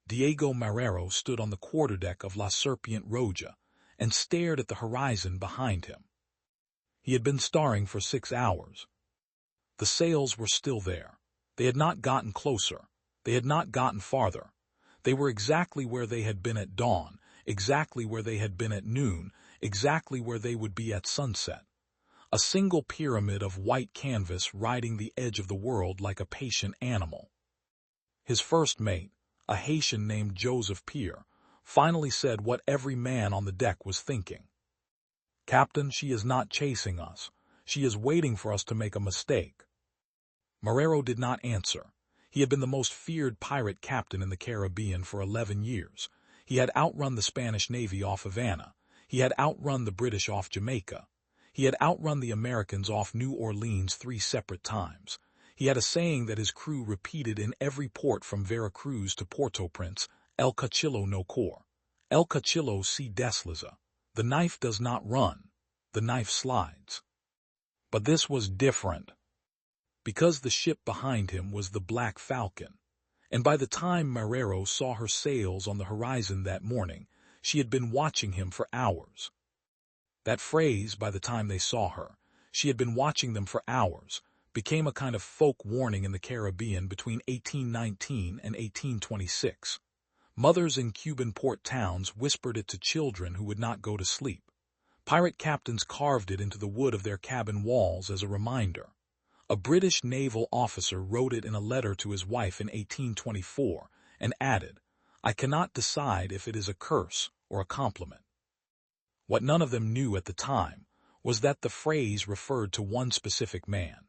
Diego Marrero stood on the quarterdeck of La Serpiente Roja and stared at the horizon behind him. He had been starring for 6 hours. The sails were still there. They had not gotten closer. They had not gotten farther. They were exactly where they had been at dawn, exactly where they had been at noon, exactly where they would be at sunset. A single pyramid of white canvas riding the edge of the world like a patient animal. His first mate, a Haitian named Joseph Pierre, finally said what every man on the deck was thinking. "Captain, she is not chasing us. She is waiting for us to make a mistake." Marrero did not answer. He had been the most feared pirate captain in the Caribbean for 11 years. He had outrun the Spanish Navy off Havana. He had outrun the British off Jamaica. He had outrun the Americans off New Orleans 3 separate times. He had a saying that his crew repeated in every port from Veracruz to Port-au-Prince: El cuchillo no corre. El cuchillo se desliza. The knife does not run. The knife slides. But this was different. Because the ship behind him was the Black Falcon, and by the time Marrero saw her sails on the horizon that morning, she had been watching him for hours. That phrase, "by the time they saw her, she had been watching them for hours," became a kind of folk warning in the Caribbean between 1819 and 1826. Mothers in Cuban port towns whispered it to children who would not go to sleep. Pirate captains carved it into the wood of their cabin walls as a reminder. A British naval officer wrote it in a letter to his wife in 1824 and added, "I cannot decide if it is a curse or a compliment." What none of them knew at the time was that the phrase referred to one specific man.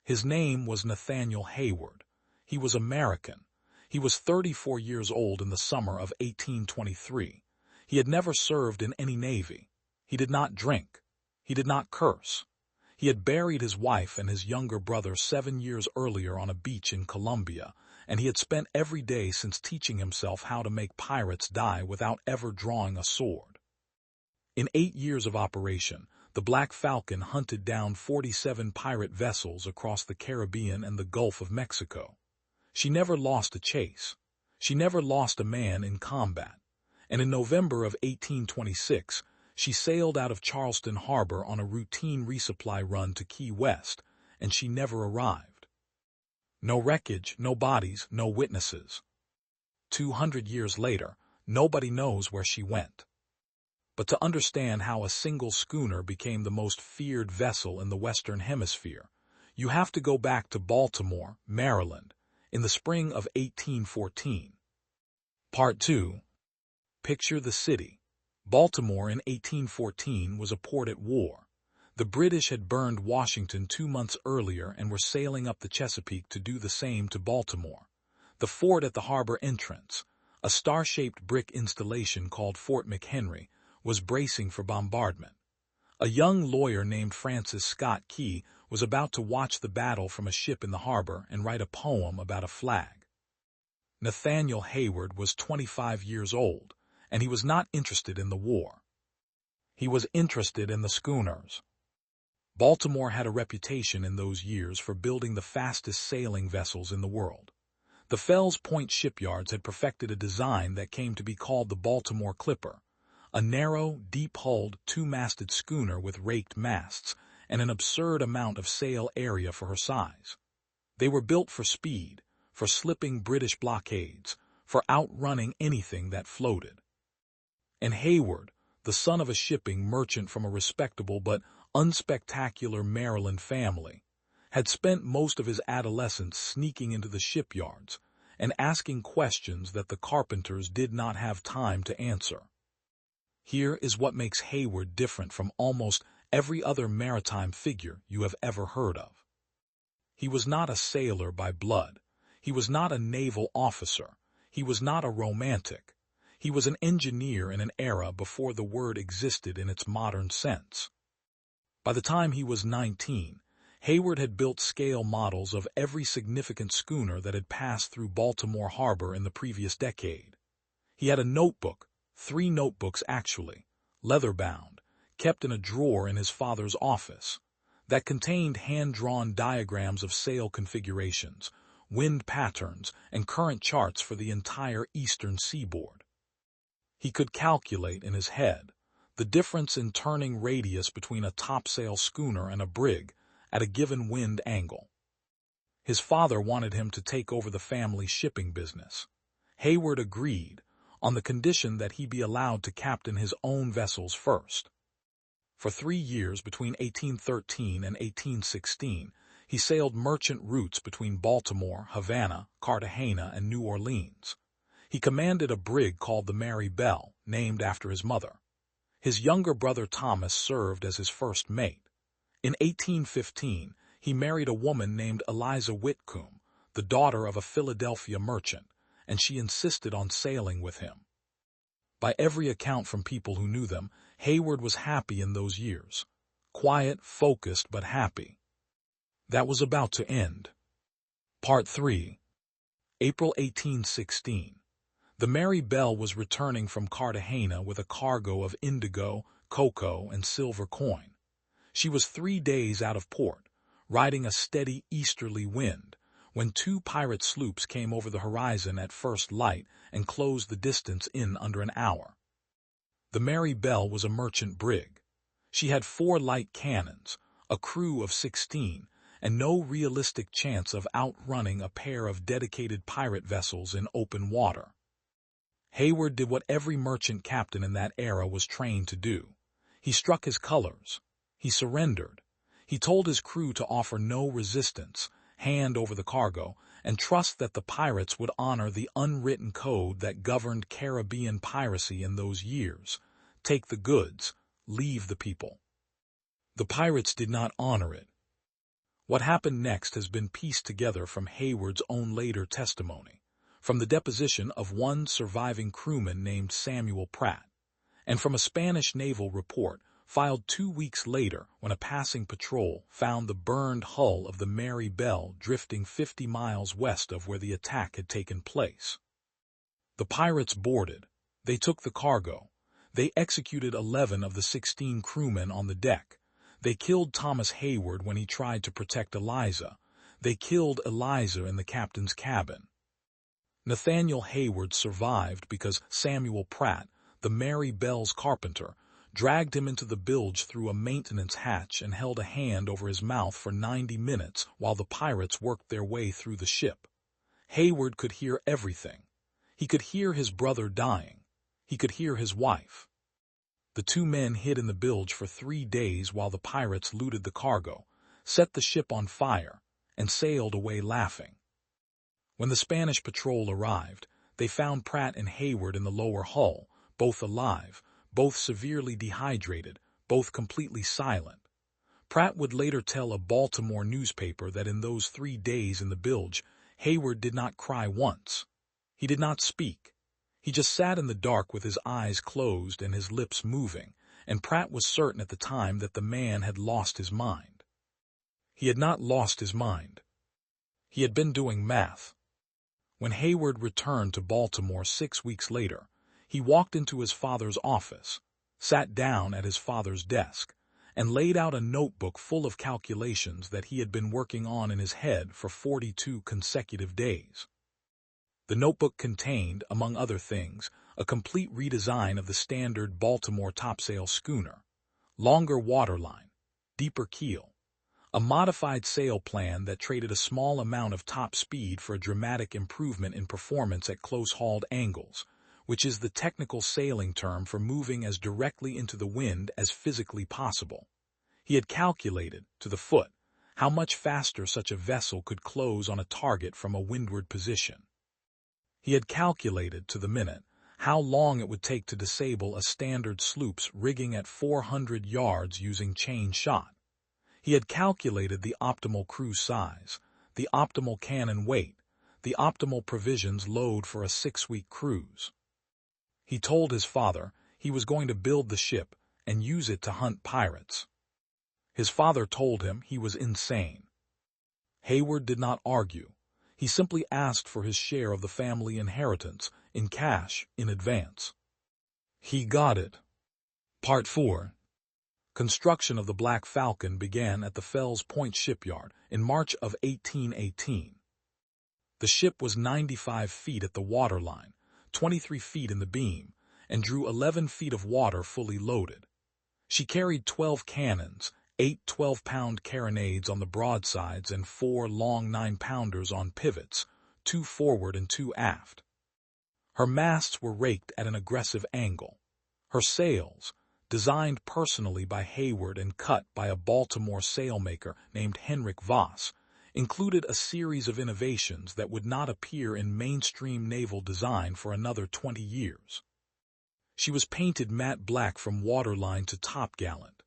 His name was Nathaniel Hayward. He was American. He was 34 years old in the summer of 1823. He had never served in any navy. He did not drink. He did not curse. He had buried his wife and his younger brother 7 years earlier on a beach in Colombia, and he had spent every day since teaching himself how to make pirates die without ever drawing a sword. In 8 years of operation, the Black Falcon hunted down 47 pirate vessels across the Caribbean and the Gulf of Mexico. She never lost a chase. She never lost a man in combat. And in November of 1826, she sailed out of Charleston Harbor on a routine resupply run to Key West, and she never arrived. No wreckage, no bodies, no witnesses. 200 years later, nobody knows where she went. But to understand how a single schooner became the most feared vessel in the Western Hemisphere, you have to go back to Baltimore, Maryland, in the spring of 1814. Part 2. Picture the city. Baltimore in 1814 was a port at war. The British had burned Washington 2 months earlier and were sailing up the Chesapeake to do the same to Baltimore. The fort at the harbor entrance, a star-shaped brick installation called Fort McHenry, was bracing for bombardment. A young lawyer named Francis Scott Key was about to watch the battle from a ship in the harbor and write a poem about a flag. Nathaniel Hayward was 25 years old, and he was not interested in the war. He was interested in the schooners. Baltimore had a reputation in those years for building the fastest sailing vessels in the world. The Fells Point shipyards had perfected a design that came to be called the Baltimore Clipper, a narrow, deep-hulled, 2-masted schooner with raked masts and an absurd amount of sail area for her size. They were built for speed, for slipping British blockades, for outrunning anything that floated. And Hayward, the son of a shipping merchant from a respectable but unspectacular Maryland family, had spent most of his adolescence sneaking into the shipyards and asking questions that the carpenters did not have time to answer. Here is what makes Hayward different from almost every other maritime figure you have ever heard of. He was not a sailor by blood. He was not a naval officer. He was not a romantic. He was an engineer in an era before the word existed in its modern sense. By the time he was 19, Hayward had built scale models of every significant schooner that had passed through Baltimore Harbor in the previous decade. He had a notebook, 3 notebooks actually, leather-bound, kept in a drawer in his father's office, that contained hand-drawn diagrams of sail configurations, wind patterns, and current charts for the entire eastern seaboard. He could calculate in his head the difference in turning radius between a topsail schooner and a brig at a given wind angle. His father wanted him to take over the family shipping business. Hayward agreed, on the condition that he be allowed to captain his own vessels first. For 3 years between 1813 and 1816, he sailed merchant routes between Baltimore, Havana, Cartagena, and New Orleans. He commanded a brig called the Mary Belle, named after his mother. His younger brother Thomas served as his first mate. In 1815, he married a woman named Eliza Whitcomb, the daughter of a Philadelphia merchant, and she insisted on sailing with him. By every account from people who knew them, Hayward was happy in those years. Quiet, focused, but happy. That was about to end. Part 3. April 1816. The Mary Belle was returning from Cartagena with a cargo of indigo, cocoa, and silver coin. She was 3 days out of port, riding a steady easterly wind, when 2 pirate sloops came over the horizon at first light and closed the distance in under an hour. The Mary Belle was a merchant brig. She had 4 light cannons, a crew of 16, and no realistic chance of outrunning a pair of dedicated pirate vessels in open water. Hayward did what every merchant captain in that era was trained to do. He struck his colors. He surrendered. He told his crew to offer no resistance, hand over the cargo, and trust that the pirates would honor the unwritten code that governed Caribbean piracy in those years. Take the goods, leave the people. The pirates did not honor it. What happened next has been pieced together from Hayward's own later testimony, from the deposition of one surviving crewman named Samuel Pratt, and from a Spanish naval report filed 2 weeks later when a passing patrol found the burned hull of the Mary Belle drifting 50 miles west of where the attack had taken place. The pirates boarded. They took the cargo. They executed 11 of the 16 crewmen on the deck. They killed Thomas Hayward when he tried to protect Eliza. They killed Eliza in the captain's cabin. Nathaniel Hayward survived because Samuel Pratt, the Mary Belle's carpenter, dragged him into the bilge through a maintenance hatch and held a hand over his mouth for 90 minutes while the pirates worked their way through the ship. Hayward could hear everything. He could hear his brother dying. He could hear his wife. The 2 men hid in the bilge for 3 days while the pirates looted the cargo, set the ship on fire, and sailed away laughing. When the Spanish patrol arrived, they found Pratt and Hayward in the lower hull, both alive, both severely dehydrated, both completely silent. Pratt would later tell a Baltimore newspaper that in those 3 days in the bilge, Hayward did not cry once. He did not speak. He just sat in the dark with his eyes closed and his lips moving, and Pratt was certain at the time that the man had lost his mind. He had not lost his mind. He had been doing math. When Hayward returned to Baltimore 6 weeks later, he walked into his father's office, sat down at his father's desk, and laid out a notebook full of calculations that he had been working on in his head for 42 consecutive days. The notebook contained, among other things, a complete redesign of the standard Baltimore topsail schooner, longer waterline, deeper keel, a modified sail plan that traded a small amount of top speed for a dramatic improvement in performance at close-hauled angles, which is the technical sailing term for moving as directly into the wind as physically possible. He had calculated, to the foot, how much faster such a vessel could close on a target from a windward position. He had calculated, to the minute, how long it would take to disable a standard sloop's rigging at 400 yards using chain shot. He had calculated the optimal crew size, the optimal cannon weight, the optimal provisions load for a 6-week cruise. He told his father he was going to build the ship and use it to hunt pirates. His father told him he was insane. Hayward did not argue. He simply asked for his share of the family inheritance, in cash, in advance. He got it. Part 4. Construction of the Black Falcon began at the Fells Point shipyard in March of 1818. The ship was 95 feet at the waterline, 23 feet in the beam, and drew 11 feet of water fully loaded. She carried 12 cannons, 8 12-pound carronades on the broadsides and 4 long 9-pounders on pivots, 2 forward and 2 aft. Her masts were raked at an aggressive angle. Her sails, designed personally by Hayward and cut by a Baltimore sailmaker named Henrik Voss, included a series of innovations that would not appear in mainstream naval design for another 20 years. She was painted matte black from waterline to topgallant,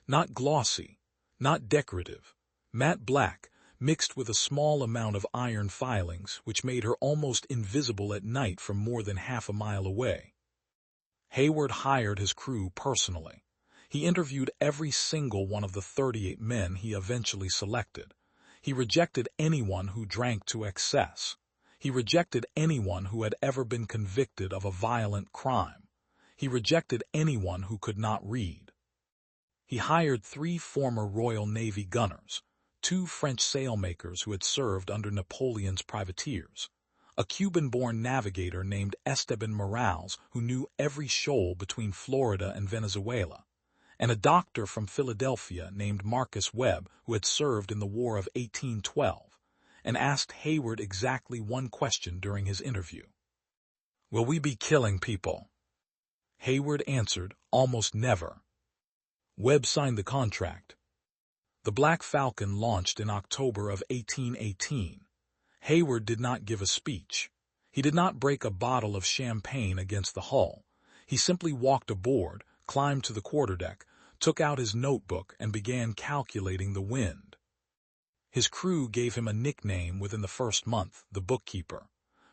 not glossy, not decorative, matte black, mixed with a small amount of iron filings which made her almost invisible at night from more than half a mile away. Hayward hired his crew personally. He interviewed every single one of the 38 men he eventually selected. He rejected anyone who drank to excess. He rejected anyone who had ever been convicted of a violent crime. He rejected anyone who could not read. He hired 3 former Royal Navy gunners, 2 French sailmakers who had served under Napoleon's privateers, a Cuban-born navigator named Esteban Morales who knew every shoal between Florida and Venezuela, and a doctor from Philadelphia named Marcus Webb who had served in the War of 1812, and asked Hayward exactly one question during his interview. "Will we be killing people?" Hayward answered, "Almost never." Webb signed the contract. The Black Falcon launched in October of 1818. Hayward did not give a speech. He did not break a bottle of champagne against the hull. He simply walked aboard, climbed to the quarterdeck, took out his notebook, and began calculating the wind. His crew gave him a nickname within the first month, the bookkeeper,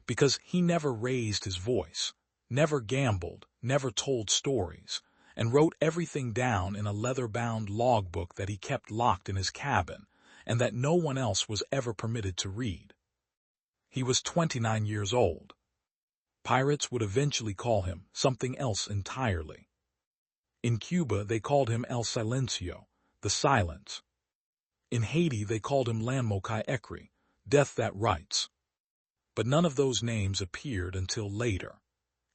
because he never raised his voice, never gambled, never told stories, and wrote everything down in a leather-bound logbook that he kept locked in his cabin and that no one else was ever permitted to read. He was 29 years old. Pirates would eventually call him something else entirely. In Cuba, they called him El Silencio, the silence. In Haiti, they called him Lanmokai Ekri, death that writes. But none of those names appeared until later.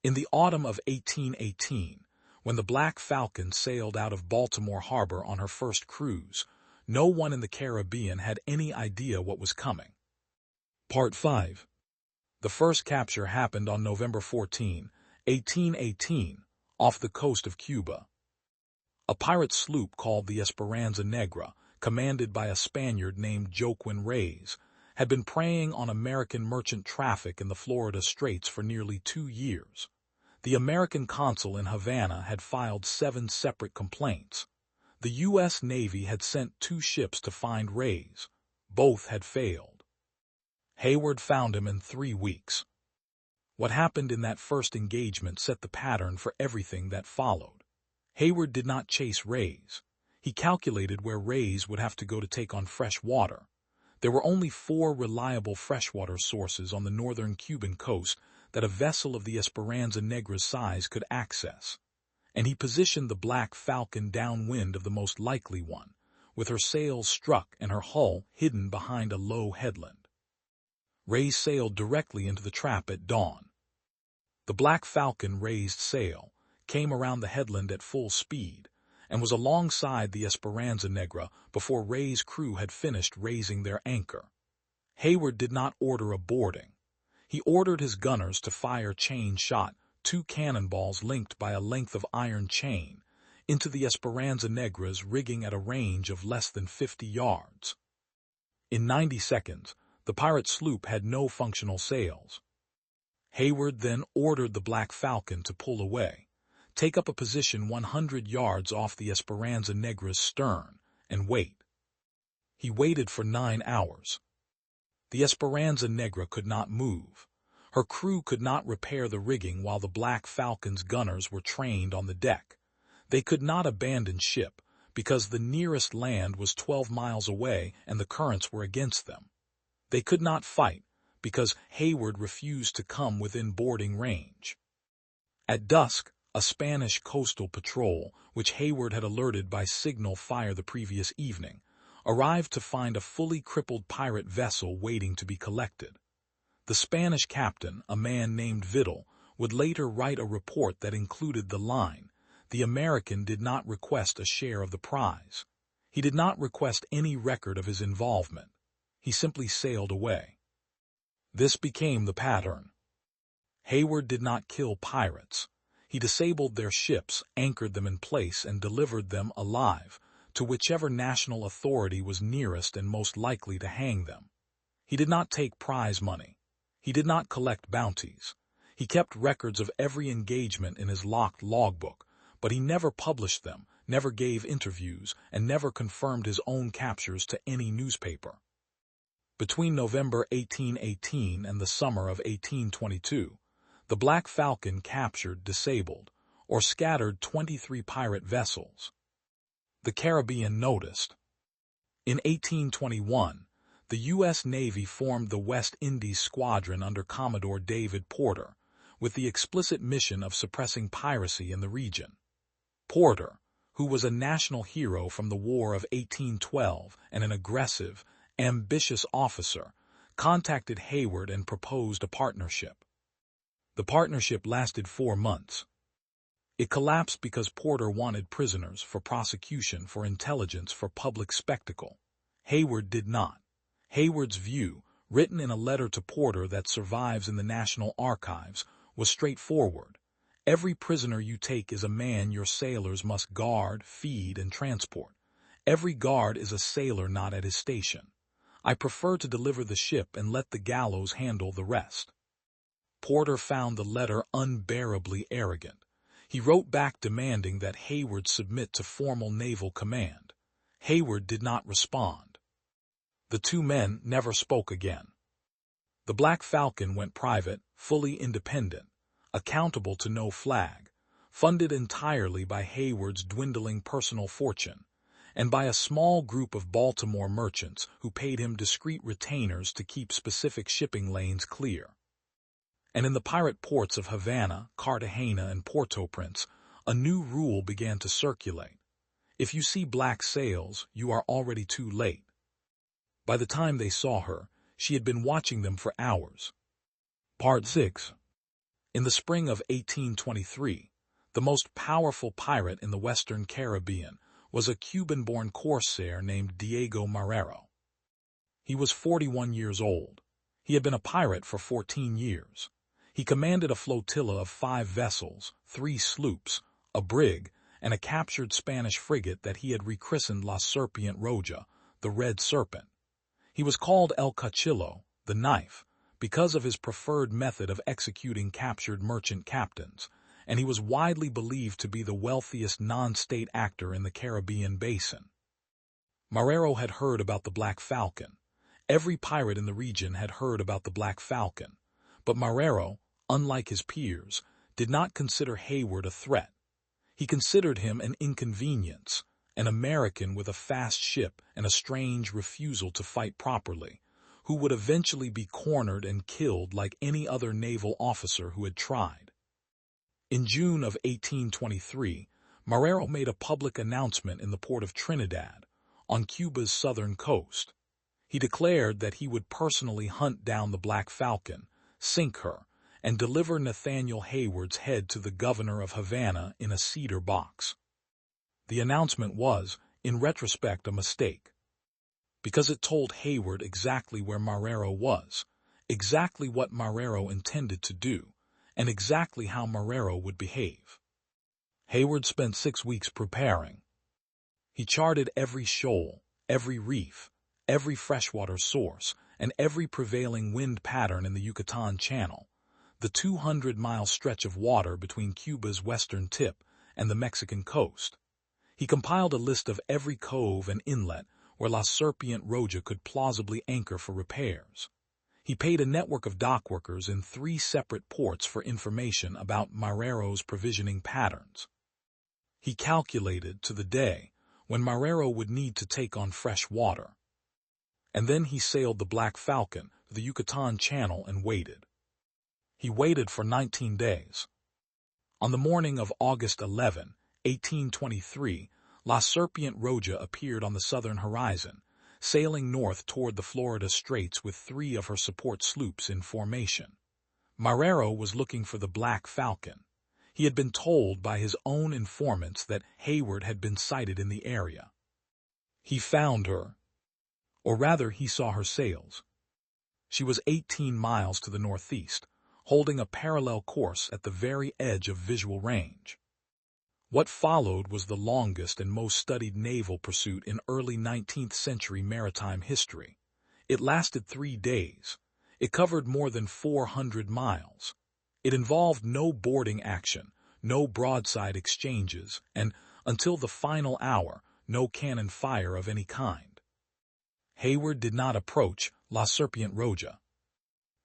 In the autumn of 1818, when the Black Falcon sailed out of Baltimore Harbor on her first cruise, no one in the Caribbean had any idea what was coming. Part 5. The first capture happened on November 14, 1818, off the coast of Cuba. A pirate sloop called the Esperanza Negra, commanded by a Spaniard named Joaquin Reyes, had been preying on American merchant traffic in the Florida Straits for nearly 2 years. The American consul in Havana had filed 7 separate complaints. The U.S. Navy had sent 2 ships to find Reyes. Both had failed. Hayward found him in 3 weeks. What happened in that first engagement set the pattern for everything that followed. Hayward did not chase Reyes. He calculated where Reyes would have to go to take on fresh water. There were only 4 reliable freshwater sources on the northern Cuban coast that a vessel of the Esperanza Negra's size could access, and he positioned the Black Falcon downwind of the most likely one, with her sails struck and her hull hidden behind a low headland. Reyes sailed directly into the trap at dawn. The Black Falcon raised sail, came around the headland at full speed, and was alongside the Esperanza Negra before Reyes' crew had finished raising their anchor. Hayward did not order a boarding. He ordered his gunners to fire chain shot, 2 cannonballs linked by a length of iron chain, into the Esperanza Negra's rigging at a range of less than 50 yards. In 90 seconds, the pirate sloop had no functional sails. Hayward then ordered the Black Falcon to pull away, take up a position 100 yards off the Esperanza Negra's stern, and wait. He waited for 9 hours. The Esperanza Negra could not move. Her crew could not repair the rigging while the Black Falcon's gunners were trained on the deck. They could not abandon ship because the nearest land was 12 miles away and the currents were against them. They could not fight because Hayward refused to come within boarding range. At dusk, a Spanish coastal patrol, which Hayward had alerted by signal fire the previous evening, arrived to find a fully crippled pirate vessel waiting to be collected. The Spanish captain, a man named Vidal, would later write a report that included the line, "The American did not request a share of the prize. He did not request any record of his involvement. He simply sailed away." This became the pattern. Hayward did not kill pirates. He disabled their ships, anchored them in place, and delivered them alive to whichever national authority was nearest and most likely to hang them. He did not take prize money. He did not collect bounties. He kept records of every engagement in his locked logbook, but he never published them, never gave interviews, and never confirmed his own captures to any newspaper. Between November 1818 and the summer of 1822, the Black Falcon captured, disabled, or scattered 23 pirate vessels. The Caribbean noticed. In 1821, the U.S. Navy formed the West Indies Squadron under Commodore David Porter, with the explicit mission of suppressing piracy in the region. Porter, who was a national hero from the War of 1812 and an aggressive, ambitious officer, contacted Hayward and proposed a partnership. The partnership lasted 4 months. It collapsed because Porter wanted prisoners for prosecution for intelligence for public spectacle. Hayward did not. Hayward's view, written in a letter to Porter that survives in the National Archives, was straightforward. Every prisoner you take is a man your sailors must guard, feed, and transport. Every guard is a sailor not at his station. I prefer to deliver the ship and let the gallows handle the rest. Porter found the letter unbearably arrogant. He wrote back demanding that Hayward submit to formal naval command. Hayward did not respond. The two men never spoke again. The Black Falcon went private, fully independent, accountable to no flag, funded entirely by Hayward's dwindling personal fortune, and by a small group of Baltimore merchants who paid him discreet retainers to keep specific shipping lanes clear. And in the pirate ports of Havana, Cartagena, and Port-au-Prince, a new rule began to circulate. If you see black sails, you are already too late. By the time they saw her, she had been watching them for hours. Part 6. In the spring of 1823, the most powerful pirate in the Western Caribbean was a Cuban-born corsair named Diego Marrero. He was 41 years old. He had been a pirate for 14 years. He commanded a flotilla of 5 vessels, 3 sloops, a brig, and a captured Spanish frigate that he had rechristened La Serpiente Roja, the Red Serpent. He was called El Cuchillo, the knife, because of his preferred method of executing captured merchant captains, and he was widely believed to be the wealthiest non-state actor in the Caribbean basin. Marrero had heard about the Black Falcon. Every pirate in the region had heard about the Black Falcon, but Marrero, unlike his peers, did not consider Hayward a threat. He considered him an inconvenience, an American with a fast ship and a strange refusal to fight properly, who would eventually be cornered and killed like any other naval officer who had tried. In June of 1823, Marrero made a public announcement in the port of Trinidad, on Cuba's southern coast. He declared that he would personally hunt down the Black Falcon, sink her, and deliver Nathaniel Hayward's head to the governor of Havana in a cedar box. The announcement was, in retrospect, a mistake, because it told Hayward exactly where Marrero was, exactly what Marrero intended to do, and exactly how Marrero would behave. Hayward spent 6 weeks preparing. He charted every shoal, every reef, every freshwater source, and every prevailing wind pattern in the Yucatan Channel, the 200-mile stretch of water between Cuba's western tip and the Mexican coast. He compiled a list of every cove and inlet where La Serpiente Roja could plausibly anchor for repairs. He paid a network of dockworkers in 3 separate ports for information about Marrero's provisioning patterns. He calculated to the day when Marrero would need to take on fresh water. And then he sailed the Black Falcon to the Yucatan Channel and waited. He waited for 19 days. On the morning of August 11, 1823, La Serpiente Roja appeared on the southern horizon, sailing north toward the Florida Straits with 3 of her support sloops in formation. Marrero was looking for the Black Falcon. He had been told by his own informants that Hayward had been sighted in the area. He found her, or rather he saw her sails. She was 18 miles to the northeast, holding a parallel course at the very edge of visual range. What followed was the longest and most studied naval pursuit in early 19th century maritime history. It lasted 3 days. It covered more than 400 miles. It involved no boarding action, no broadside exchanges, and, until the final hour, no cannon fire of any kind. Hayward did not approach La Serpiente Roja.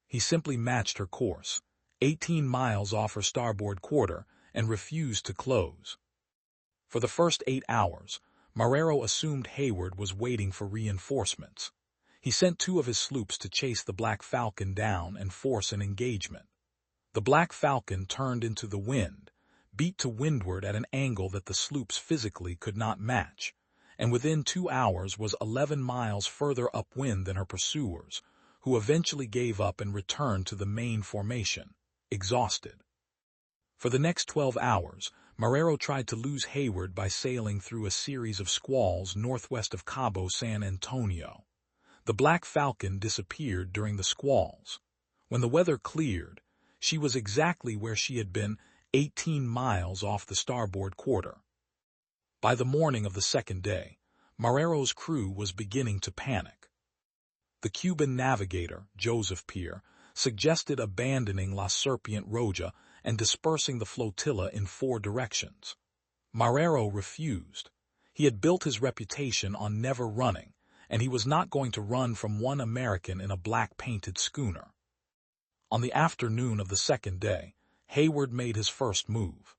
He simply matched her course, 18 miles off her starboard quarter, and refused to close. For the first 8 hours, Marrero assumed Hayward was waiting for reinforcements. He sent 2 of his sloops to chase the Black Falcon down and force an engagement. The Black Falcon turned into the wind, beat to windward at an angle that the sloops physically could not match, and within 2 hours was 11 miles further upwind than her pursuers, who eventually gave up and returned to the main formation, exhausted. For the next 12 hours, Marrero tried to lose Hayward by sailing through a series of squalls northwest of Cabo San Antonio. The Black Falcon disappeared during the squalls. When the weather cleared, she was exactly where she had been, 18 miles off the starboard quarter. By the morning of the second day, Marrero's crew was beginning to panic. The Cuban navigator, Joseph Pierre, suggested abandoning La Serpiente Roja and dispersing the flotilla in 4 directions. Marrero refused. He had built his reputation on never running, and he was not going to run from one American in a black-painted schooner. On the afternoon of the second day, Hayward made his first move.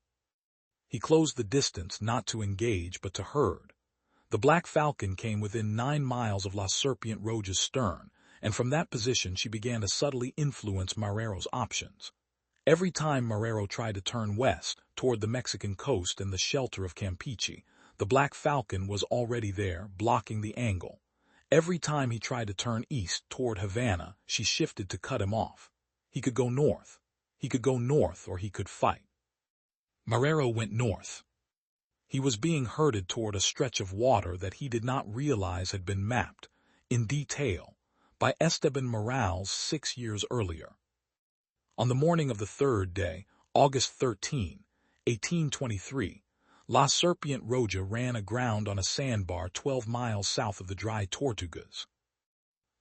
He closed the distance not to engage but to herd. The Black Falcon came within 9 miles of La Serpiente Roja's stern, and from that position she began to subtly influence Marrero's options. Every time Marrero tried to turn west, toward the Mexican coast and the shelter of Campeche, the Black Falcon was already there, blocking the angle. Every time he tried to turn east, toward Havana, she shifted to cut him off. He could go north. He could go north or he could fight. Marrero went north. He was being herded toward a stretch of water that he did not realize had been mapped, in detail, by Esteban Morales 6 years earlier. On the morning of the third day, August 13, 1823, La Serpiente Roja ran aground on a sandbar 12 miles south of the Dry Tortugas.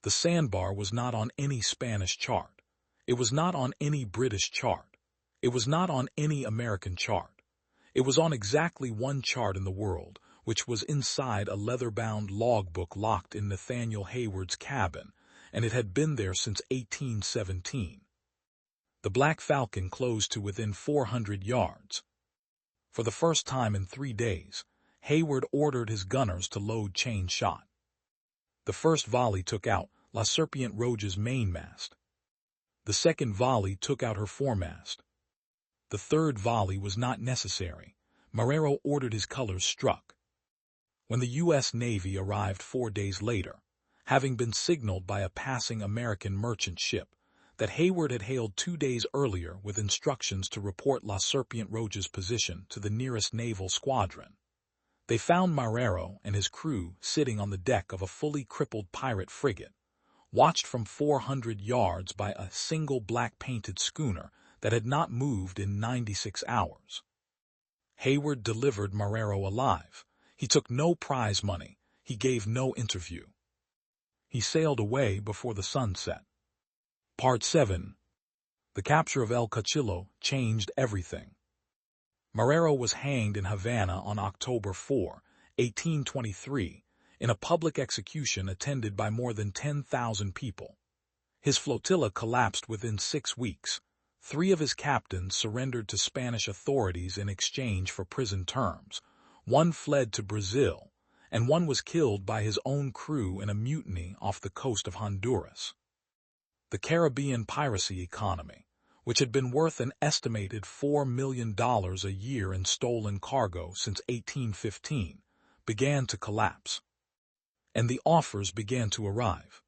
The sandbar was not on any Spanish chart. It was not on any British chart. It was not on any American chart. It was on exactly one chart in the world, which was inside a leather-bound logbook locked in Nathaniel Hayward's cabin, and it had been there since 1817. The Black Falcon closed to within 400 yards. For the first time in 3 days, Hayward ordered his gunners to load chain shot. The first volley took out La Serpiente Roja's mainmast. The second volley took out her foremast. The third volley was not necessary. Marrero ordered his colors struck. When the U.S. Navy arrived 4 days later, having been signaled by a passing American merchant ship that Hayward had hailed 2 days earlier with instructions to report La Serpiente Roja's position to the nearest naval squadron, they found Marrero and his crew sitting on the deck of a fully crippled pirate frigate, watched from 400 yards by a single black-painted schooner that had not moved in 96 hours. Hayward delivered Marrero alive. He took no prize money. He gave no interview. He sailed away before the sun set. Part 7. The capture of El Cuchillo changed everything. Marrero was hanged in Havana on October 4, 1823, in a public execution attended by more than 10,000 people. His flotilla collapsed within 6 weeks. 3 of his captains surrendered to Spanish authorities in exchange for prison terms. 1 fled to Brazil, and 1 was killed by his own crew in a mutiny off the coast of Honduras. The Caribbean piracy economy, which had been worth an estimated $4 million a year in stolen cargo since 1815, began to collapse. and the offers began to arrive.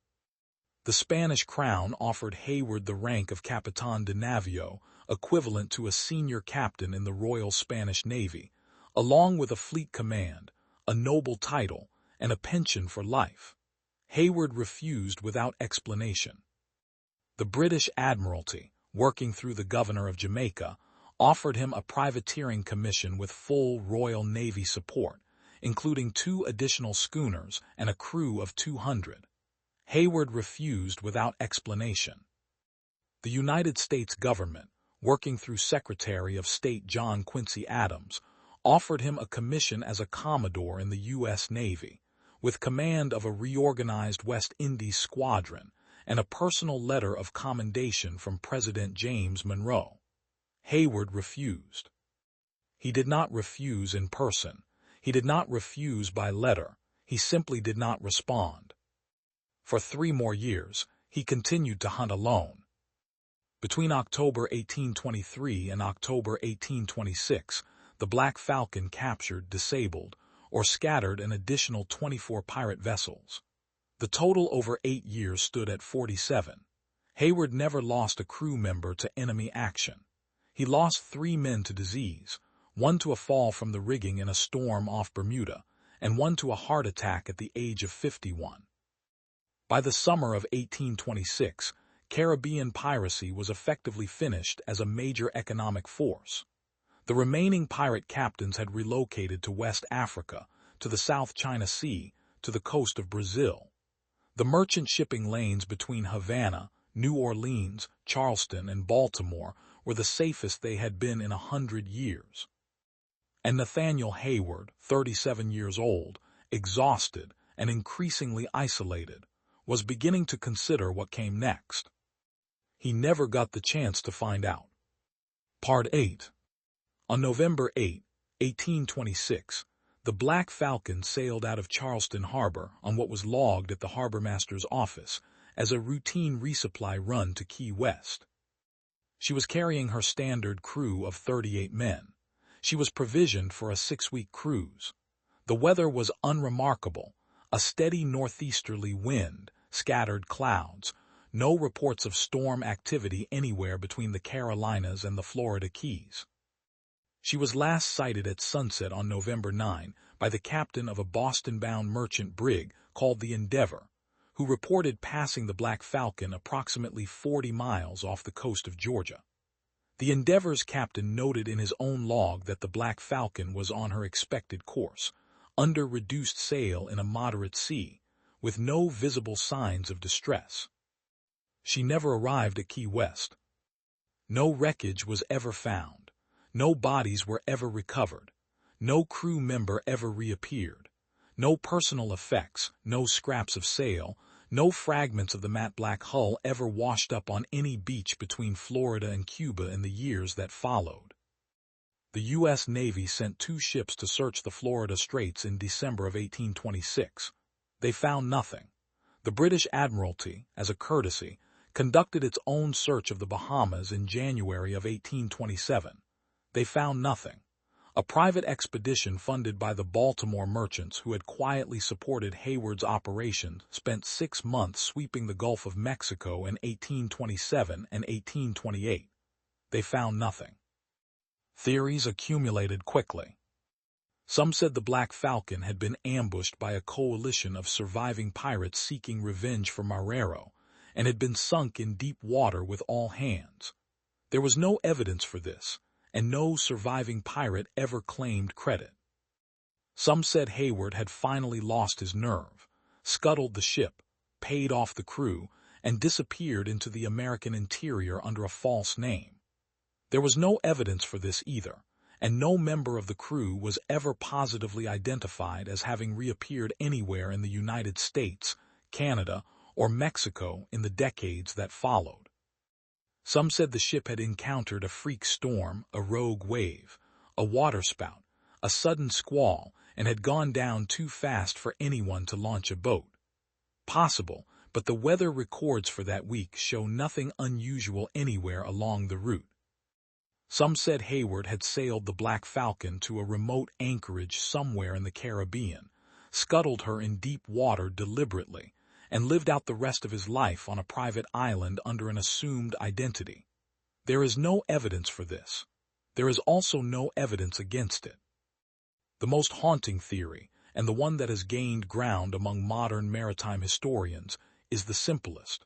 The Spanish crown offered Hayward the rank of Capitán de Navío, equivalent to a senior captain in the Royal Spanish Navy, along with a fleet command, a noble title, and a pension for life. Hayward refused without explanation. The British Admiralty, working through the governor of Jamaica, offered him a privateering commission with full Royal Navy support, including 2 additional schooners and a crew of 200. Hayward refused without explanation. The United States government, working through Secretary of State John Quincy Adams, offered him a commission as a Commodore in the U.S. Navy, with command of a reorganized West Indies squadron and a personal letter of commendation from President James Monroe. Hayward refused. He did not refuse in person. He did not refuse by letter. He simply did not respond. For 3 more years, he continued to hunt alone. Between October 1823 and October 1826, the Black Falcon captured, disabled, or scattered an additional 24 pirate vessels. The total over 8 years stood at 47. Hayward never lost a crew member to enemy action. He lost 3 men to disease, 1 to a fall from the rigging in a storm off Bermuda, and 1 to a heart attack at the age of 51. By the summer of 1826, Caribbean piracy was effectively finished as a major economic force. The remaining pirate captains had relocated to West Africa, to the South China Sea, to the coast of Brazil. The merchant shipping lanes between Havana, New Orleans, Charleston, and Baltimore were the safest they had been in 100 years. And Nathaniel Hayward, 37 years old, exhausted and increasingly isolated, was beginning to consider what came next. He never got the chance to find out. Part 8. On November 8, 1826, the Black Falcon sailed out of Charleston Harbor on what was logged at the harbormaster's office as a routine resupply run to Key West. She was carrying her standard crew of 38 men. She was provisioned for a 6-week cruise. The weather was unremarkable, a steady northeasterly wind, scattered clouds, no reports of storm activity anywhere between the Carolinas and the Florida Keys. She was last sighted at sunset on November 9 by the captain of a Boston-bound merchant brig called the Endeavor, who reported passing the Black Falcon approximately 40 miles off the coast of Georgia. The Endeavor's captain noted in his own log that the Black Falcon was on her expected course, under reduced sail in a moderate sea, with no visible signs of distress. She never arrived at Key West. No wreckage was ever found. No bodies were ever recovered. No crew member ever reappeared. No personal effects, no scraps of sail, no fragments of the matte black hull ever washed up on any beach between Florida and Cuba in the years that followed. The U.S. Navy sent 2 ships to search the Florida Straits in December of 1826. They found nothing. The British Admiralty, as a courtesy, conducted its own search of the Bahamas in January of 1827. They found nothing. A private expedition funded by the Baltimore merchants who had quietly supported Hayward's operations spent 6 months sweeping the Gulf of Mexico in 1827 and 1828. They found nothing. Theories accumulated quickly. Some said the Black Falcon had been ambushed by a coalition of surviving pirates seeking revenge for Marrero, and had been sunk in deep water with all hands. There was no evidence for this, and no surviving pirate ever claimed credit. Some said Hayward had finally lost his nerve, scuttled the ship, paid off the crew, and disappeared into the American interior under a false name. There was no evidence for this either, and no member of the crew was ever positively identified as having reappeared anywhere in the United States, Canada, or Mexico in the decades that followed. Some said the ship had encountered a freak storm, a rogue wave, a waterspout, a sudden squall, and had gone down too fast for anyone to launch a boat. Possible, but the weather records for that week show nothing unusual anywhere along the route. Some said Hayward had sailed the Black Falcon to a remote anchorage somewhere in the Caribbean, scuttled her in deep water deliberately, and lived out the rest of his life on a private island under an assumed identity. There is no evidence for this. There is also no evidence against it. The most haunting theory, and the one that has gained ground among modern maritime historians, is the simplest.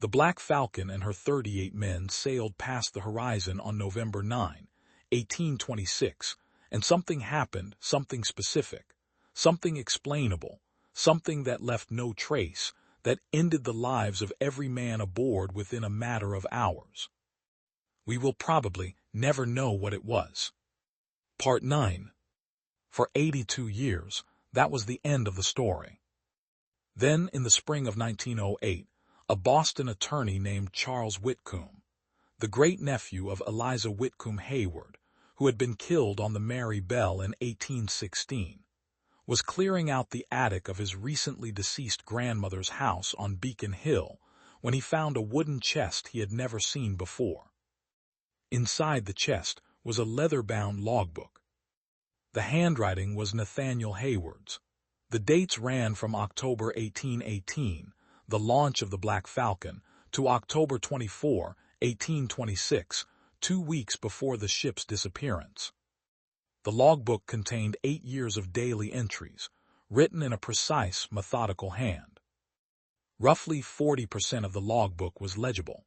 The Black Falcon and her 38 men sailed past the horizon on November 9, 1826, and something happened, something specific, something explainable, something that left no trace, that ended the lives of every man aboard within a matter of hours. We will probably never know what it was. Part 9. For 82 years, that was the end of the story. Then, in the spring of 1908, a Boston attorney named Charles Whitcomb, the great-nephew of Eliza Whitcomb Hayward, who had been killed on the Mary Bell in 1816, was clearing out the attic of his recently deceased grandmother's house on Beacon Hill when he found a wooden chest he had never seen before. Inside the chest was a leather-bound logbook. The handwriting was Nathaniel Hayward's. The dates ran from October 1818, the launch of the Black Falcon, to October 24, 1826, 2 weeks before the ship's disappearance. The logbook contained 8 years of daily entries, written in a precise, methodical hand. Roughly 40% of the logbook was legible.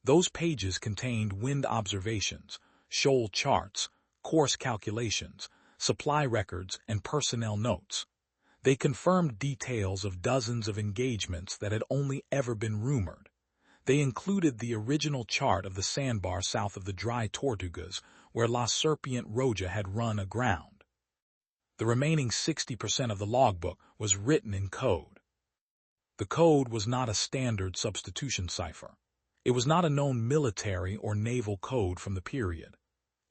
Those pages contained wind observations, shoal charts, course calculations, supply records, and personnel notes. They confirmed details of dozens of engagements that had only ever been rumored. They included the original chart of the sandbar south of the Dry Tortugas, where La Serpiente Roja had run aground. The remaining 60% of the logbook was written in code. The code was not a standard substitution cipher. It was not a known military or naval code from the period.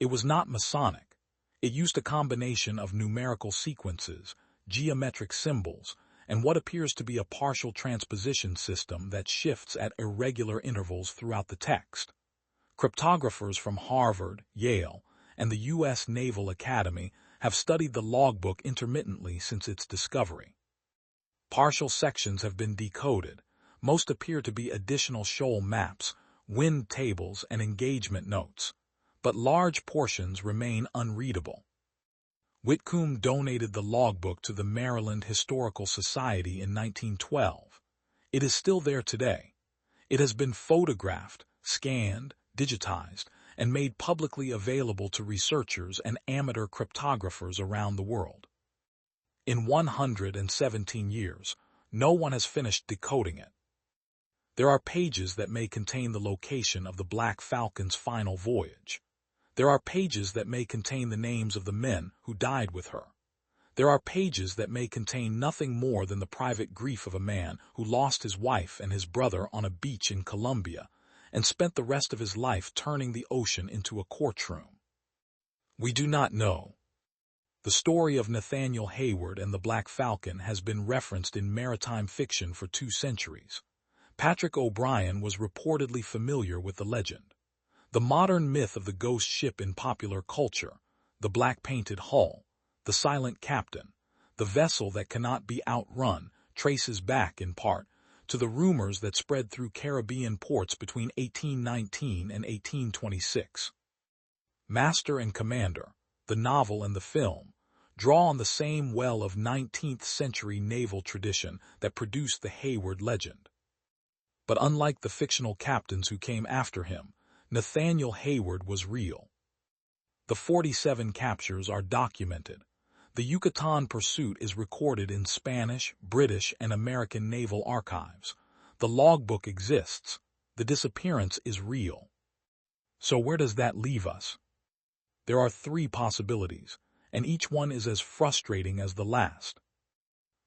It was not Masonic. It used a combination of numerical sequences, geometric symbols, and what appears to be a partial transposition system that shifts at irregular intervals throughout the text. Cryptographers from Harvard, Yale, and the U.S. Naval Academy have studied the logbook intermittently since its discovery. Partial sections have been decoded. Most appear to be additional shoal maps, wind tables, and engagement notes, but large portions remain unreadable. Whitcomb donated the logbook to the Maryland Historical Society in 1912. It is still there today. It has been photographed, scanned, digitized, and made publicly available to researchers and amateur cryptographers around the world. In 117 years, no one has finished decoding it. There are pages that may contain the location of the Black Falcon's final voyage. There are pages that may contain the names of the men who died with her. There are pages that may contain nothing more than the private grief of a man who lost his wife and his brother on a beach in Colombia and spent the rest of his life turning the ocean into a courtroom. We do not know. The story of Nathaniel Hayward and the Black Falcon has been referenced in maritime fiction for 2 centuries. Patrick O'Brian was reportedly familiar with the legend. The modern myth of the ghost ship in popular culture, the black-painted hull, the silent captain, the vessel that cannot be outrun, traces back, in part, to the rumors that spread through Caribbean ports between 1819 and 1826. Master and Commander, the novel and the film, draw on the same well of 19th-century naval tradition that produced the Hayward legend. But unlike the fictional captains who came after him, Nathaniel Hayward was real. The 47 captures are documented. The Yucatan pursuit is recorded in Spanish, British, and American naval archives. The logbook exists. The disappearance is real. So where does that leave us? There are 3 possibilities, and each one is as frustrating as the last.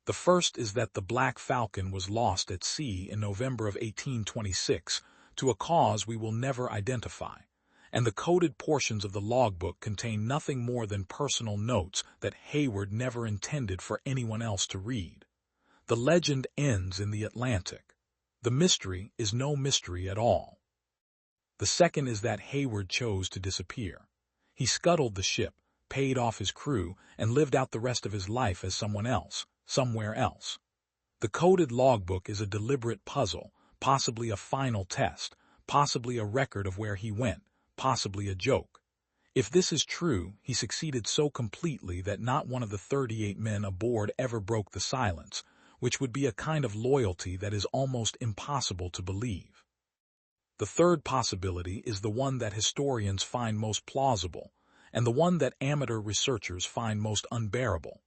The first is that the Black Falcon was lost at sea in November of 1826 to a cause we will never identify, and the coded portions of the logbook contain nothing more than personal notes that Hayward never intended for anyone else to read. The legend ends in the Atlantic. The mystery is no mystery at all. The second is that Hayward chose to disappear. He scuttled the ship, paid off his crew, and lived out the rest of his life as someone else, somewhere else. The coded logbook is a deliberate puzzle, possibly a final test, possibly a record of where he went, possibly a joke. If this is true, he succeeded so completely that not one of the 38 men aboard ever broke the silence, which would be a kind of loyalty that is almost impossible to believe. The third possibility is the one that historians find most plausible, and the one that amateur researchers find most unbearable.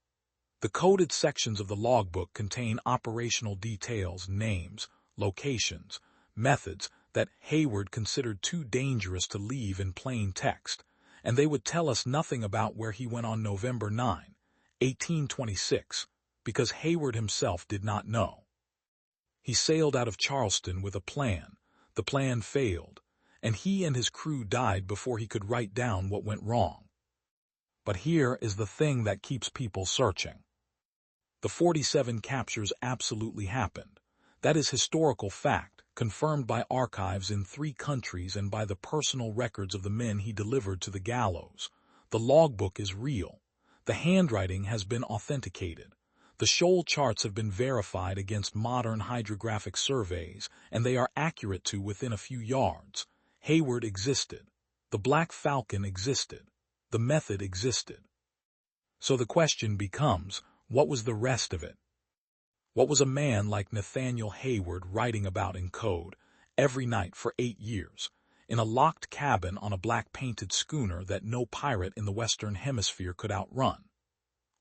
The coded sections of the logbook contain operational details, names, locations, methods that Hayward considered too dangerous to leave in plain text, and they would tell us nothing about where he went on November 9, 1826, because Hayward himself did not know. He sailed out of Charleston with a plan. The plan failed, and he and his crew died before he could write down what went wrong. But here is the thing that keeps people searching. The 47 captures absolutely happened. That is historical fact, confirmed by archives in 3 countries and by the personal records of the men he delivered to the gallows. The logbook is real. The handwriting has been authenticated. The shoal charts have been verified against modern hydrographic surveys, and they are accurate to within a few yards. Hayward existed. The Black Falcon existed. The method existed. So the question becomes, what was the rest of it? What was a man like Nathaniel Hayward writing about in code, every night for 8 years, in a locked cabin on a black-painted schooner that no pirate in the Western Hemisphere could outrun?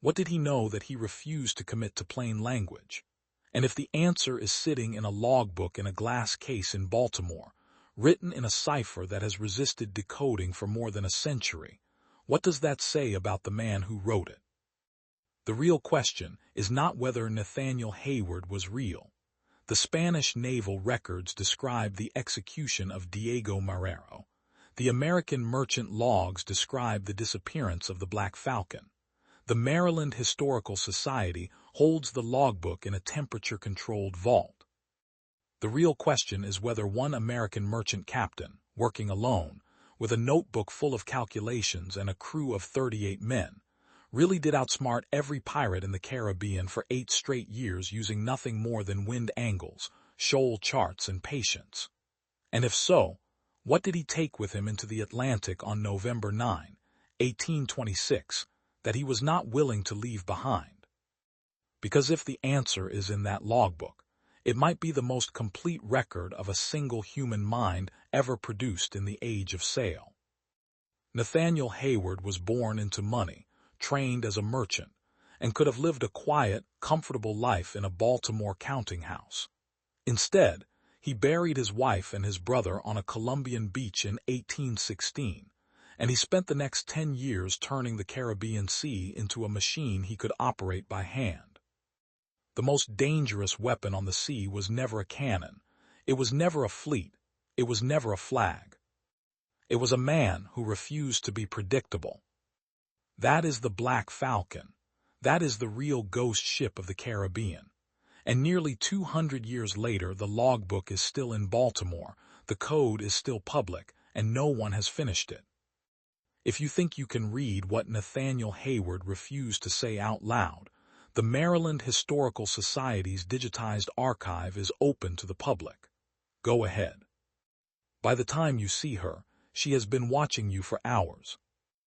What did he know that he refused to commit to plain language? And if the answer is sitting in a logbook in a glass case in Baltimore, written in a cipher that has resisted decoding for more than a century, what does that say about the man who wrote it? The real question is not whether Nathaniel Hayward was real. The Spanish naval records describe the execution of Diego Marrero. The American merchant logs describe the disappearance of the Black Falcon. The Maryland Historical Society holds the logbook in a temperature-controlled vault. The real question is whether one American merchant captain, working alone, with a notebook full of calculations and a crew of 38 men, really did outsmart every pirate in the Caribbean for 8 straight years using nothing more than wind angles, shoal charts, and patience. And if so, what did he take with him into the Atlantic on November 9, 1826, that he was not willing to leave behind? Because if the answer is in that logbook, it might be the most complete record of a single human mind ever produced in the age of sail. Nathaniel Hayward was born into money, trained as a merchant, and could have lived a quiet, comfortable life in a Baltimore counting house. Instead, he buried his wife and his brother on a Colombian beach in 1816, and he spent the next 10 years turning the Caribbean Sea into a machine he could operate by hand. The most dangerous weapon on the sea was never a cannon. It was never a fleet. It was never a flag. It was a man who refused to be predictable. That is the Black Falcon. That is the real ghost ship of the Caribbean. And nearly 200 years later, the logbook is still in Baltimore, the code is still public, and no one has finished it. If you think you can read what Nathaniel Hayward refused to say out loud, the Maryland Historical Society's digitized archive is open to the public. Go ahead. By the time you see her, she has been watching you for hours.